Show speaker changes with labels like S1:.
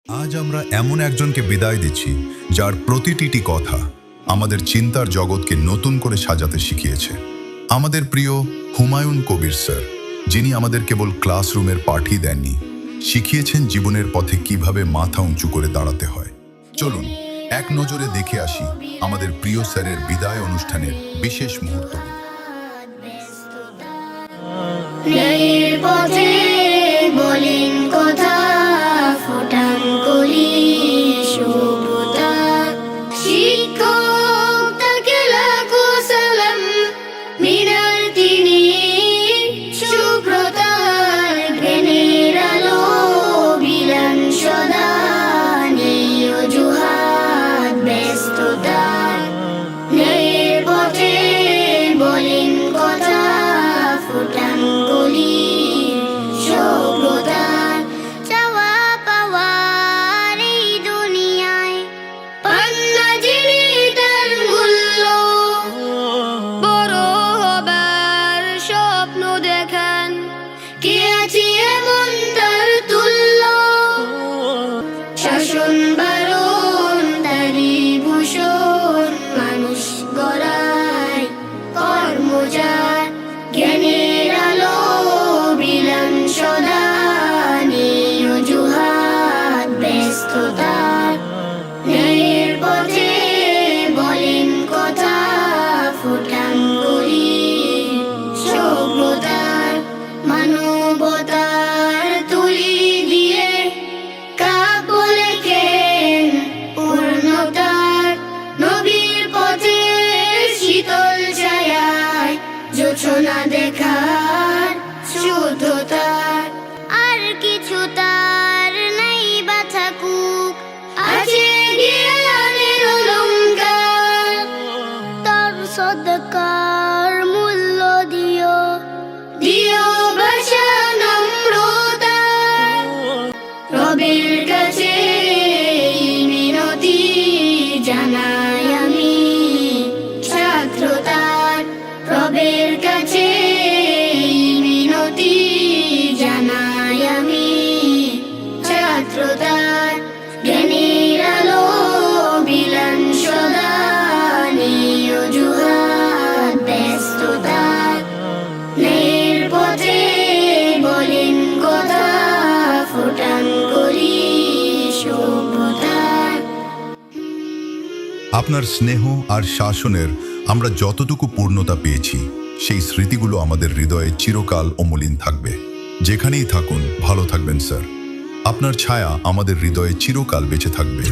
S1: আজ আমরা এমন একজনকে বিদায় দিচ্ছি যার প্রতিটি কথা আমাদের চিন্তার জগৎকে নতুন করে সাজাতে শিখিয়েছে। আমাদের প্রিয় হুমায়ুন কবির স্যার, যিনি আমাদের কেবল ক্লাসরুমের পাঠই দেননি, শিখিয়েছেন জীবনের পথে কিভাবে মাথা উঁচু করে দাঁড়াতে হয়। চলুন এক নজরে দেখে আসি আমাদের প্রিয় স্যারের বিদায় অনুষ্ঠানের বিশেষ মুহূর্ত।
S2: বলেন কথা ফোটান কলি শুভতা, শিক্ষক তাকে লাখো সালাম, মিনার তিনি সুব্রতার জ্ঞানের আলো বিলান সদা, নেই অজুহাত ব্যস্ততার, ন্যায়ের পথে বলেন কথা ফোটান কলি শুভ্রতার। চাওয়া পাওয়ার এই দুনিয়ায় পান্না যিনি তার মূল্য, বড় হবার স্বপ্ন দেখান, কে আছে এমন তার তুল্য, শাসন বারণ তারি ভূষণ, মানুষ গড়ায় কর্মজার, জ্ঞানের আলো বিলান সদা, নেই অজুহাত ব্যস্ততার, ন্যায়ের পথে বলেন কথা ফোটান কলি শুভ্রতার, মানবতার তুলি দিয়ে কাব্য লেখেন পূর্ণতার, নবীর পথে শীতল ছায়ায় জোছনা দেখার শুদ্ধতার, আর কিছু তার নাই বা থাকুক, আছে জ্ঞানের অলংকার, তার সদকার মূল্য দিও, দিও ভাষা নম্রতার, রবের কাছে মিনতি জানাই আমি ছাত্রতার, রবের কাছে মিনতি জানাই আমি ছাত্রতার, জ্ঞানের আলো বিলান সদা, নেই অজুহাত ব্যস্ততার, ন্যায়ের পথে বলেন কথা ফোটান কলি শুভ্রতার।
S1: আপনার স্নেহ আর শাসনের আমরা যতটুকু পূর্ণতা পেয়েছি, সেই স্মৃতিগুলো আমাদের হৃদয়ে চিরকাল অমলিন থাকবে। যেখানেই থাকুন ভালো থাকবেন স্যার, আপনার ছায়া আমাদের হৃদয়ে চিরকাল বেঁচে থাকবে।